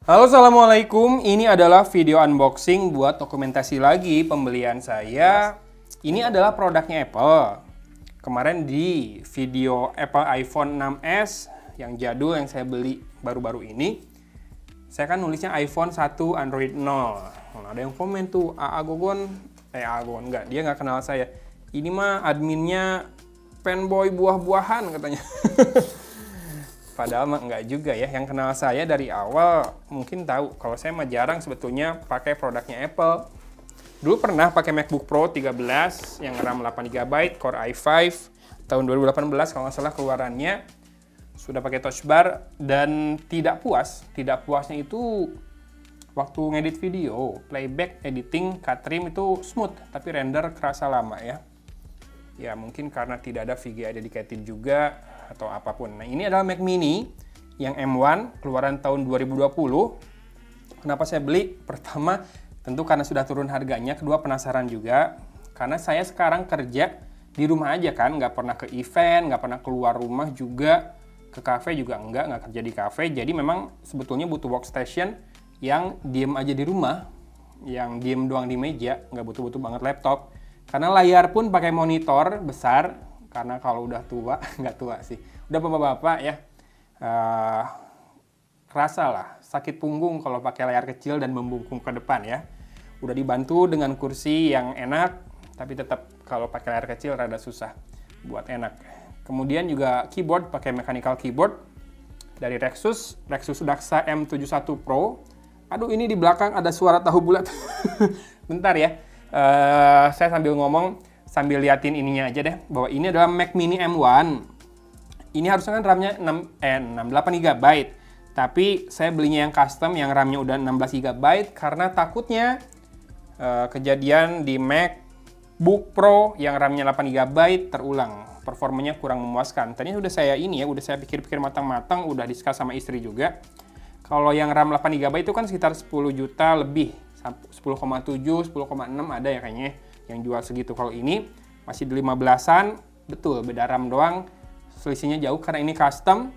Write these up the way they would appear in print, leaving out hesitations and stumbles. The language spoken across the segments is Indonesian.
Halo, assalamualaikum. Ini adalah video unboxing buat dokumentasi lagi pembelian saya. Ini adalah produknya Apple. Kemarin di video Apple iPhone 6s yang jadul yang saya beli baru-baru ini, saya kan nulisnya iPhone 1 Android 0. Nah, ada yang komen tuh, Agogon enggak, dia nggak kenal saya. Ini mah adminnya fanboy buah-buahan katanya. Padahal mah enggak juga ya, yang kenal saya dari awal mungkin tahu kalau saya mah jarang sebetulnya pakai produknya Apple. Dulu pernah pakai MacBook Pro 13 yang RAM 8GB, Core i5 tahun 2018 kalau nggak salah keluarannya. Sudah pakai touch bar dan tidak puasnya itu waktu ngedit video, playback, editing, cut trim itu smooth, tapi render kerasa lama ya. Ya mungkin karena tidak ada VGA dedicated juga atau apapun. Nah, ini adalah Mac Mini yang M1 keluaran tahun 2020. Kenapa saya beli? Pertama, tentu karena sudah turun harganya. Kedua, penasaran juga. Karena saya sekarang kerja di rumah aja kan, nggak pernah ke event, nggak pernah keluar rumah juga, ke cafe juga nggak kerja di cafe. Jadi memang sebetulnya butuh workstation yang diem aja di rumah, yang diem doang di meja, nggak butuh-butuh banget laptop. Karena layar pun pakai monitor besar, karena kalau udah tua, nggak tua sih, udah bapak-bapak ya, kerasa lah sakit punggung kalau pakai layar kecil dan membungkuk ke depan ya. Udah dibantu dengan kursi yang enak, tapi tetap kalau pakai layar kecil rada susah buat enak. Kemudian juga keyboard, pakai mechanical keyboard dari Rexus Daxa M71 Pro. Aduh, ini di belakang ada suara tahu bulat. Bentar ya, saya sambil ngomong, sambil liatin ininya aja deh, bahwa ini adalah Mac Mini M1. Ini harusnya kan RAM-nya 8GB, tapi saya belinya yang custom, yang RAM-nya udah 16GB, karena takutnya kejadian di MacBook Pro yang RAM-nya 8GB terulang. Performanya kurang memuaskan. Tadinya udah saya pikir-pikir matang-matang, udah discuss sama istri juga. Kalau yang RAM 8GB itu kan sekitar 10 juta lebih, 10,7, 10,6 ada ya kayaknya yang jual segitu. Kalau ini masih di 15-an, betul, beda RAM doang, selisihnya jauh karena ini custom.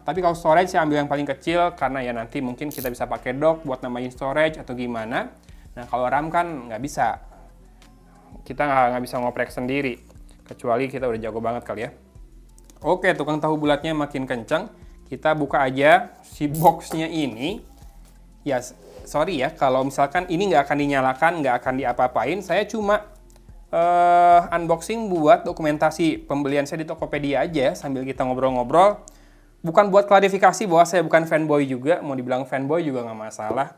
Tapi kalau storage saya ambil yang paling kecil karena ya nanti mungkin kita bisa pakai dock buat nambahin storage atau gimana. Nah, kalau RAM kan nggak bisa, kita nggak bisa ngoprek sendiri, kecuali kita udah jago banget kali ya. Oke, tukang tahu bulatnya makin kencang, kita buka aja si boxnya ini. Ya, sorry ya, kalau misalkan ini nggak akan dinyalakan, nggak akan diapa-apain. Saya cuma unboxing buat dokumentasi pembelian saya di Tokopedia aja, sambil kita ngobrol-ngobrol. Bukan buat klarifikasi bahwa saya bukan fanboy juga, mau dibilang fanboy juga nggak masalah.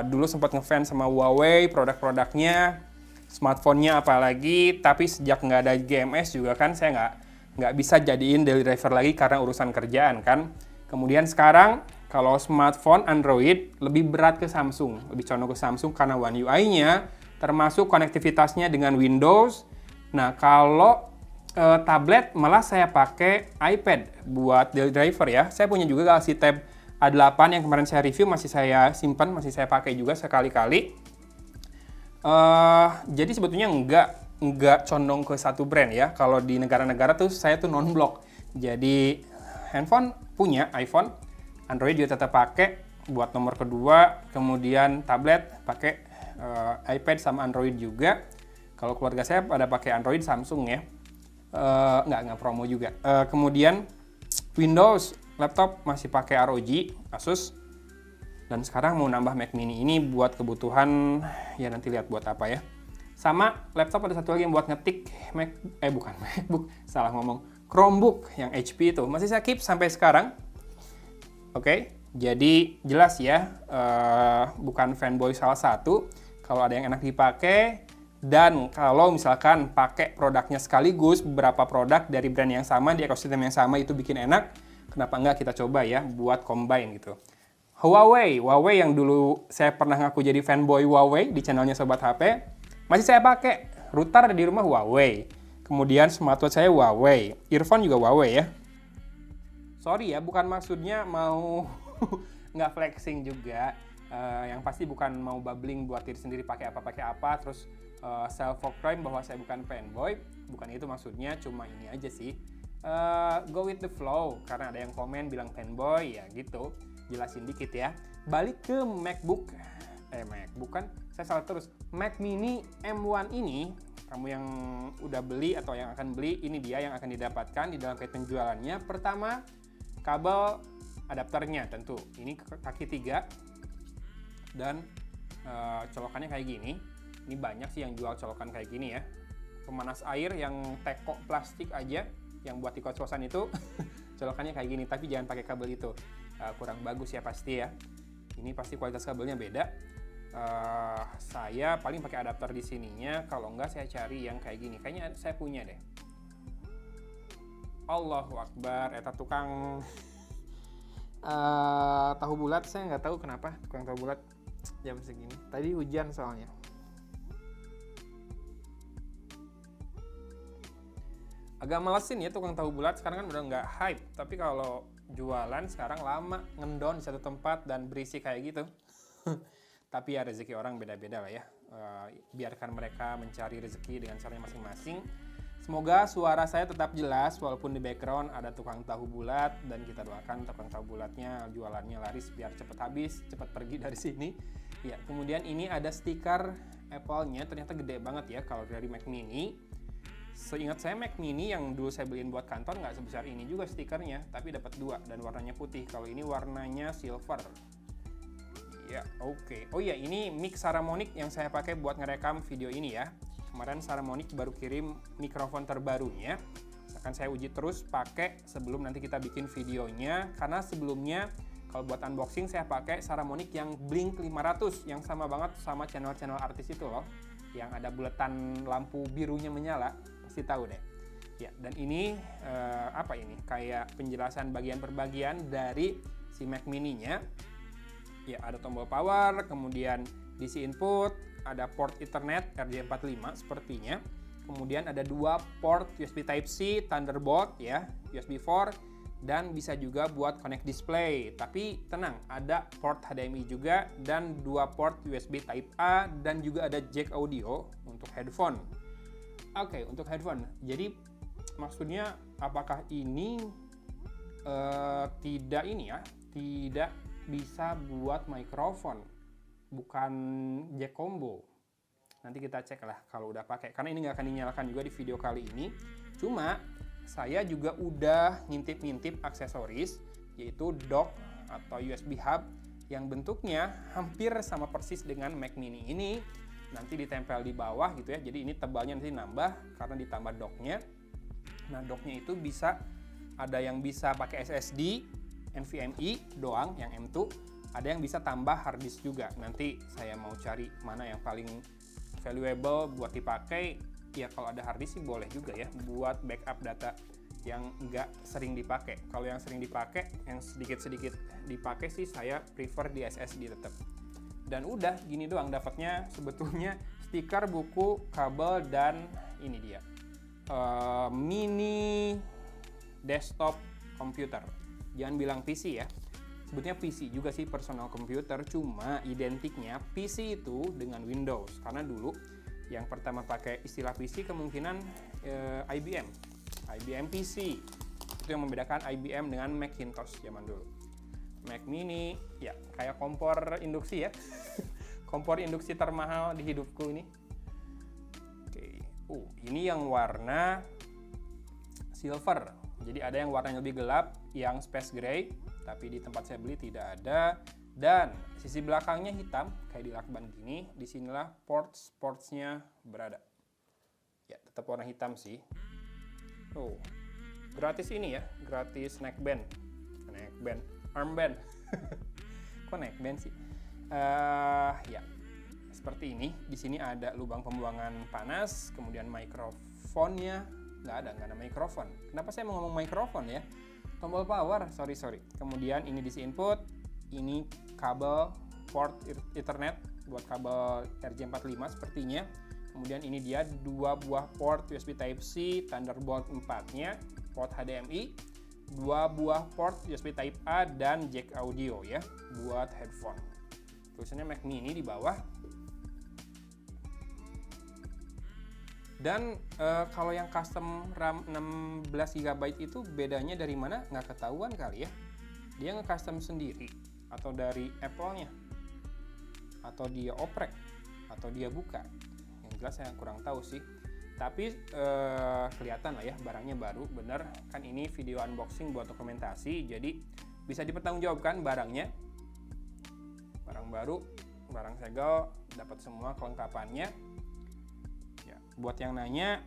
Dulu sempat ngefans sama Huawei, produk-produknya, smartphone-nya apalagi, tapi sejak nggak ada GMS juga kan saya nggak bisa jadiin daily driver lagi karena urusan kerjaan kan. Kemudian sekarang, kalau smartphone Android lebih berat ke Samsung, lebih condong ke Samsung karena One UI-nya, termasuk konektivitasnya dengan Windows. Nah, kalau tablet malah saya pakai iPad buat daily driver ya. Saya punya juga Galaxy Tab A8 yang kemarin saya review, masih saya simpan, masih saya pakai juga sekali-kali. Jadi sebetulnya nggak condong ke satu brand ya. Kalau di negara-negara tuh saya tuh non-blok. Jadi handphone punya iPhone, Android juga tetap pakai buat nomor kedua, kemudian tablet pakai iPad sama Android juga. Kalau keluarga saya pada pakai Android, Samsung ya, nggak promo juga. Kemudian Windows, laptop masih pakai ROG, Asus. Dan sekarang mau nambah Mac Mini ini buat kebutuhan, ya nanti lihat buat apa ya. Sama laptop ada satu lagi yang buat ngetik bukan MacBook, salah ngomong, Chromebook yang HP itu. Masih saya keep sampai sekarang. Oke, jadi jelas ya, bukan fanboy salah satu. Kalau ada yang enak dipakai, dan kalau misalkan pakai produknya sekaligus, beberapa produk dari brand yang sama, di ekosistem yang sama itu bikin enak, kenapa enggak kita coba ya buat combine gitu. Huawei yang dulu saya pernah ngaku jadi fanboy Huawei di channelnya Sobat HP, masih saya pakai. Router ada di rumah Huawei. Kemudian smartwatch saya Huawei, earphone juga Huawei ya. Sorry ya, bukan maksudnya mau nggak flexing juga. Yang pasti bukan mau bubbling buat diri sendiri pakai apa, terus self-proclaim bahwa saya bukan fanboy. Bukan itu maksudnya, cuma ini aja sih. Go with the flow, karena ada yang komen bilang fanboy, ya gitu. jelasin dikit ya. Balik ke MacBook kan, saya salah terus. Mac Mini M1 ini, kamu yang udah beli atau yang akan beli, ini dia yang akan didapatkan di dalam kait penjualannya. Pertama, kabel adapternya tentu. Ini kaki 3 dan colokannya kayak gini. Ini banyak sih yang jual colokan kayak gini ya. Pemanas air yang teko plastik aja, yang buat di kos-kosan itu colokannya kayak gini, tapi jangan pakai kabel itu. Kurang bagus ya pasti ya. Ini pasti kualitas kabelnya beda. Saya paling pakai adapter di sininya. Kalau enggak saya cari yang kayak gini. Kayaknya saya punya deh. Allahu Akbar, eta tukang tahu bulat. Saya nggak tahu kenapa tukang tahu bulat jam segini. Tadi hujan soalnya. Agak malesin ya tukang tahu bulat, sekarang kan udah nggak hype. Tapi kalau jualan sekarang lama ngendon di satu tempat dan berisi kayak gitu. Tapi ya rezeki orang beda-beda lah ya. Biarkan mereka mencari rezeki dengan caranya masing-masing. Semoga suara saya tetap jelas walaupun di background ada tukang tahu bulat, dan kita doakan tukang tahu bulatnya jualannya laris biar cepat habis, cepat pergi dari sini. Ya, kemudian ini ada stiker Apple-nya, ternyata gede banget ya kalau dari Mac Mini. Seingat saya Mac Mini yang dulu saya beliin buat kantor nggak sebesar ini juga stikernya, tapi dapat 2 dan warnanya putih. Kalau ini warnanya silver. Ya, oke. Oh iya, ini mic Saramonic yang saya pakai buat ngerekam video ini ya. Kemarin Saramonic baru kirim mikrofon terbarunya. Akan saya uji terus pakai sebelum nanti kita bikin videonya. Karena sebelumnya kalau buat unboxing saya pakai Saramonic yang Blink 500 yang sama banget sama channel-channel artis itu loh. Yang ada buletan lampu birunya menyala, pasti tahu deh. Ya, dan ini apa ini? Kayak penjelasan bagian per bagian dari si Mac Mini-nya. Ya, ada tombol power, kemudian DC input, ada port Ethernet RJ45 sepertinya. Kemudian ada 2 port USB Type-C, Thunderbolt ya, USB 4, dan bisa juga buat connect display. Tapi tenang, ada port HDMI juga dan 2 port USB Type A, dan juga ada jack audio untuk headphone. Oke, untuk headphone. Jadi maksudnya apakah ini tidak bisa buat mikrofon, bukan jack combo. Nanti kita cek lah kalau udah pakai, karena ini nggak akan dinyalakan juga di video kali ini. Cuma saya juga udah ngintip-ngintip aksesoris, yaitu dock atau USB hub yang bentuknya hampir sama persis dengan Mac Mini ini. Nanti ditempel di bawah gitu ya, jadi ini tebalnya nanti nambah karena ditambah docknya. Nah, docknya itu bisa, ada yang bisa pakai SSD NVMe doang yang M2, ada yang bisa tambah hard disk juga. Nanti saya mau cari mana yang paling valuable buat dipakai. Ya kalau ada hard disk sih boleh juga ya buat backup data yang nggak sering dipakai. Kalau yang sering dipakai, yang sedikit-sedikit dipakai sih saya prefer di SSD tetap. Dan udah gini doang dapatnya, sebetulnya stiker, buku, kabel, dan ini dia mini desktop computer. Jangan bilang PC ya, sebetulnya PC juga sih, personal computer, cuma identiknya PC itu dengan Windows. Karena dulu yang pertama pakai istilah PC kemungkinan IBM PC. Itu yang membedakan IBM dengan Macintosh zaman dulu. Mac Mini, ya kayak kompor induksi ya. Kompor induksi termahal di hidupku ini. Oke, ini yang warna silver. Jadi ada yang warnanya lebih gelap, yang space gray, tapi di tempat saya beli tidak ada. Dan sisi belakangnya hitam, kayak di lakban gini. Disinilah ports-portsnya berada. Ya, tetap warna hitam sih. Gratis ini ya, gratis neckband, armband. Kok neckband sih? Ya, seperti ini. Di sini ada lubang pembuangan panas, kemudian mikrofonnya nggak ada mikrofon. Kenapa saya mau ngomong mikrofon ya? Tombol power, sorry. Kemudian ini DC input, ini kabel port Ethernet buat kabel RJ45 sepertinya. Kemudian ini dia 2 buah port USB Type-C, Thunderbolt 4-nya, port HDMI, 2 buah port USB Type A, dan jack audio ya buat headphone. Tulisannya Mac Mini di bawah. Dan kalau yang custom RAM 16 GB itu bedanya dari mana? Nggak ketahuan kali ya. Dia nge-custom sendiri. atau dari Apple-nya, atau dia oprek, atau dia buka. Yang jelas saya kurang tahu sih. Tapi kelihatan lah ya barangnya baru, bener kan ini video unboxing buat dokumentasi, jadi bisa dipertanggungjawabkan barangnya. Barang baru, barang segel, dapat semua kelengkapannya. Ya, buat yang nanya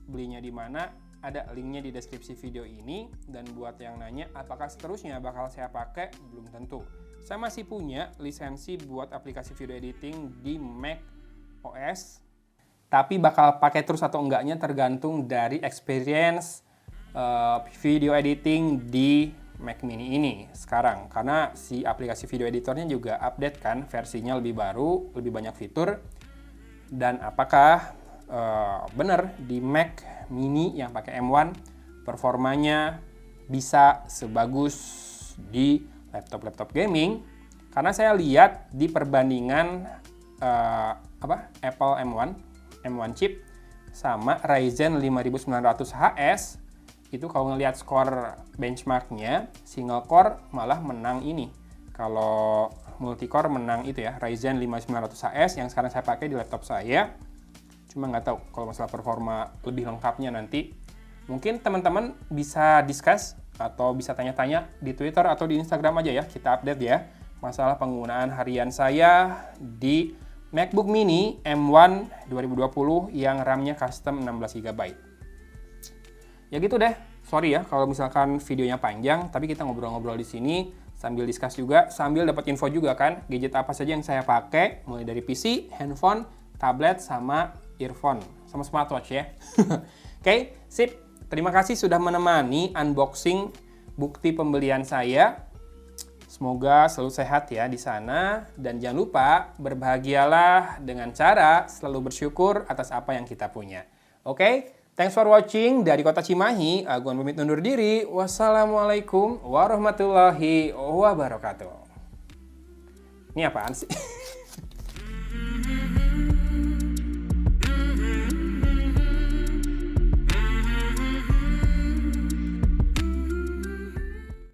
belinya di mana, ada linknya di deskripsi video ini. Dan buat yang nanya apakah seterusnya bakal saya pakai, belum tentu. Saya masih punya lisensi buat aplikasi video editing di Mac OS, tapi bakal pakai terus atau enggaknya tergantung dari experience video editing di Mac Mini ini sekarang. Karena si aplikasi video editornya juga update kan, versinya lebih baru, lebih banyak fitur. Dan apakah benar di Mac Mini yang pakai M1 performanya bisa sebagus di laptop-laptop gaming? Karena saya lihat di perbandingan Apple M1 chip sama Ryzen 5900 HS, itu kalau ngelihat skor benchmarknya, single core malah menang ini. Kalau multicore menang itu ya, Ryzen 5900 HS yang sekarang saya pakai di laptop saya. Cuma nggak tahu kalau masalah performa lebih lengkapnya nanti. Mungkin teman-teman bisa discuss atau bisa tanya-tanya di Twitter atau di Instagram aja ya, kita update ya masalah penggunaan harian saya di MacBook Mini M1 2020 yang RAM-nya custom 16 GB. Ya gitu deh. Sorry ya kalau misalkan videonya panjang, tapi kita ngobrol-ngobrol di sini sambil discuss juga, sambil dapat info juga kan, gadget apa saja yang saya pakai, mulai dari PC, handphone, tablet, sama earphone, sama smartwatch ya. Oke, sip. Terima kasih sudah menemani unboxing bukti pembelian saya. Semoga selalu sehat ya di sana, dan jangan lupa berbahagialah dengan cara selalu bersyukur atas apa yang kita punya. Oke, thanks for watching dari Kota Cimahi. Agun pamit undur diri. Wassalamualaikum warahmatullahi wabarakatuh. Ini apaan sih?